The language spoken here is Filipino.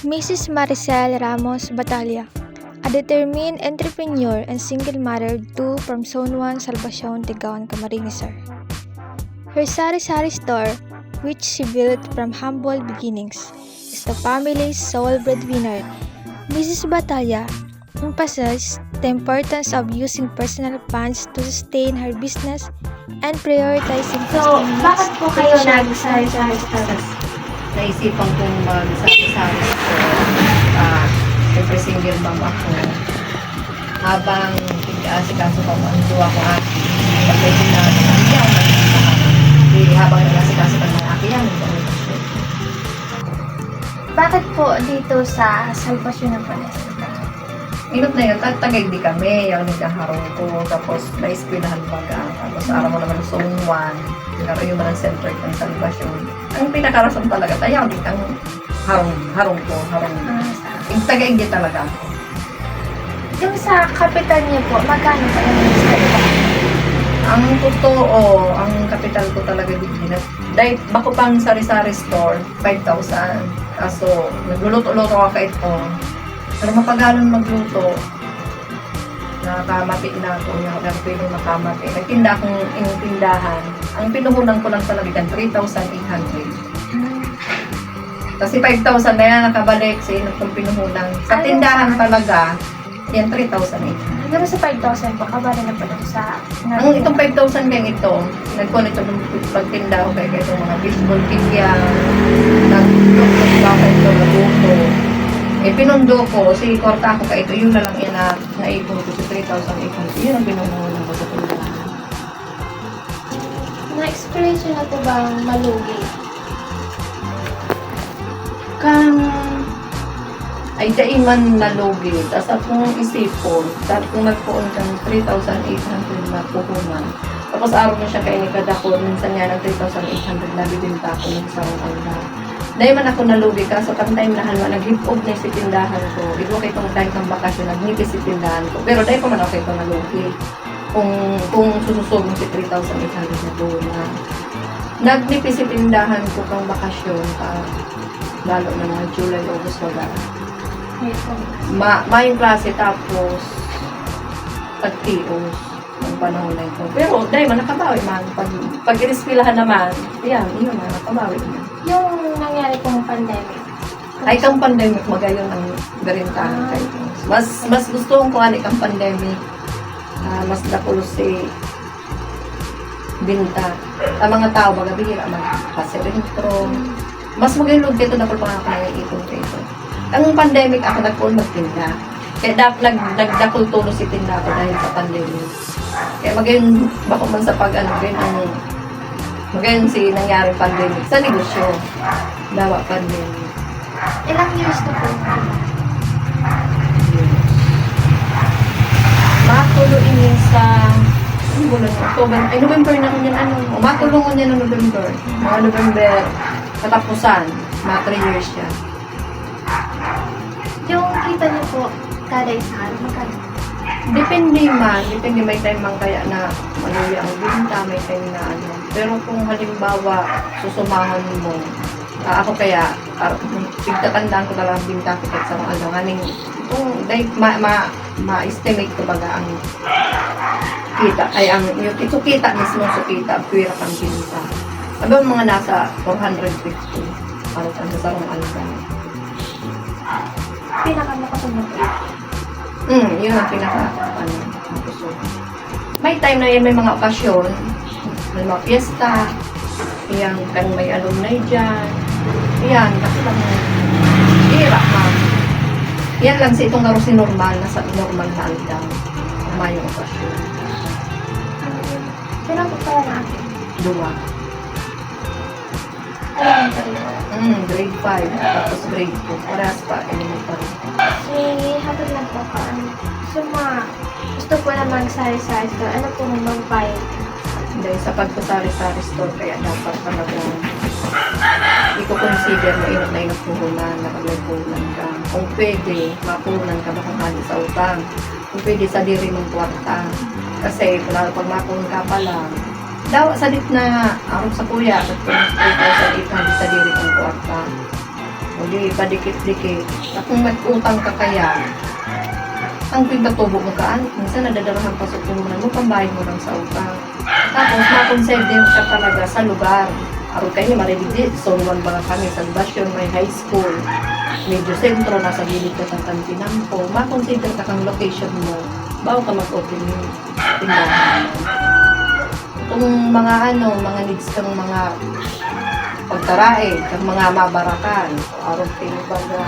Mrs. Maricel Ramos Batalla, a determined entrepreneur and single mother too from Zone 1, Salvacion, Tigaon, Camarines Sur. Her sari-sari store, which she built from humble beginnings, is the family's sole breadwinner. Mrs. Batalla emphasized the importance of using personal funds to sustain her business and prioritizing So, customer bakit po kayo needs. nagsari-sari stores? Naisipan kong magsari-sari store. Siyempre single mom ako. Habang asikaso pa mo ang duwa ko aki. Pag may tindahan ng aki, ako habang nag-asikaso pa ng aki, yan. Bakit po dito sa Salvacion ng Panes? Minut na yun, tagay di kami. Yung nagkaharong ko. Tapos na-eskwelahan baga. Tapos araw mo naman Zone 1. Naroon yung mga center ng Salvacion. Ang pinakarason talaga, tayo din ang harong ko. Yung tagay di talaga ako. Yung sa kapital niyo po, magkano pa yung start? Ang totoo, ang kapital ko talaga din. Dahil bako pang sari-sari store, 5,000. Kaso, nagluluto-luto ako ito. Pero mapagalan magluto, nakamati na ako, pwedeng makamati. Nagtinda akong inyong tindahan. Ang pinuhunan ko lang talaga yan, 3,800. Kasi 5,000 na yan nakabalik sa inyo kung pinuhunan. Sa tindahan talaga, yan 3,800. Pero sa 5,000 po, kabali na po dito sa... Ang itong 5,000 kaya ito, nagkuhan ito ng pagtinda ko kaya itong mga baseball kikya, nag-doktor ba ko ito, nabuto. Pinundo ko, si korta ko kaya ito, yun na lang naipon ko sa 3,800. Yun ang pinuhunan ko sa tindahan. Na-experience nyo na po bang malugi? Ay daiman nalugi. Tapos akong isipon, tapos kung nagpuon kang 3,800 na puhunan. Tapos araw na siya kaya nikadakon, minsan nga ng 3,800 na bibinta ko ng sarong alda. Dahil man ako nalugi ka, so kang time nahan mo, nag-hip-up na si tindahan ko. Ito kay itong time ng bakasyon, nag-nipis si tindahan ko. Pero dahil pa man ako ito nalugi. Kung sususugong si 3,800 na puhunan. Nag-nipis si tindahan ko kang bakasyon, lalo na mga July, August, wala. Mayong klase tapos pagtios ng panahon na ito. Pero dahil man nakabawi man. Pag inispilahan naman, yan, yun man, nakabawi man. Yung nangyari pong pandemic. Ay, kang pandemic, magayon ang garintahan kayo. Mas gusto kong ani kang pandemic. Mas dakulo si binta. Ang mga tao, baga bihira man, kasi rintro. Mas magayulog dito na pala ako naiipon kayo. Ang pandemic ako nagpuon magtinda. Kaya nagdakul tulo si tinda ko dahil sa pandemic. Kaya magayon bako man sa pag-ano, magayon si nangyari pandemic sa negosyo. Dawa pandemic. Ilang years na po? Matuloy niya sa October, November na kanya matulungan niya ng November. Mga November katapusan, mga 3 years siya. Yung kita niyo po, kada isa, magkano? Depende may time man kaya na maluwi ang binta, may time na ano. Pero kung halimbawa, susumahan mo, ako kaya, pagtatandaan ko talagang binta ko kahit sa mga ano, kung ma-estimate ko baga ang kita, ay ang, ito kita mismo sa kita, pwera kang binta. Hanggang mga nasa 450, para sa sarong alga. Pinaka-makasunod po. Yun ang gusto. May time na yan, may mga okasyon, may mga fiesta, yan, kan may alumni dyan, yan, kasi lang, hirap ma'am. Yan lang sa itong naroon si normal, nasa normal na aldaw, may okasyon. Kailan po pala natin? 2. Elementary. Grade 5, tapos grade 2, parehas pa, elementary. Hatod lang po ka. So, gusto po na mag-sari-sari store. Ano po mag-bayad? Dahil sa pagkasari-sari store, kaya dapat talaga hindi ko consider mo inot na inot puhunan, nakagay-puhunan ka. Kung pwede, mapuhunan ka baka kali sa utang. Kung pwede sa diri mong kwarta. Kasi pag mapuhunan ka pa lang, daw sa dit na sa kuya, at kung 3,800 sa diri mong kwarta. Uli, padikit-dikit. At kung nag-utang ka kaya, ang pinatubo mo ka, minsan nadadarahan pa sa tunan mo, pambayad mo lang sa utang. Tapos, makonserve ka talaga sa lugar. Aron kayo mariligid, so naman ba kami sa Bastion, may high school, medyo sentro, nasa gilid ka ng Tantinampo, makonsider ka kang location mo, bago ka mag-open yung tindahan. Itong mga mga needs kang mga pagtarain, kang mga mabarakan, aron kayo baga,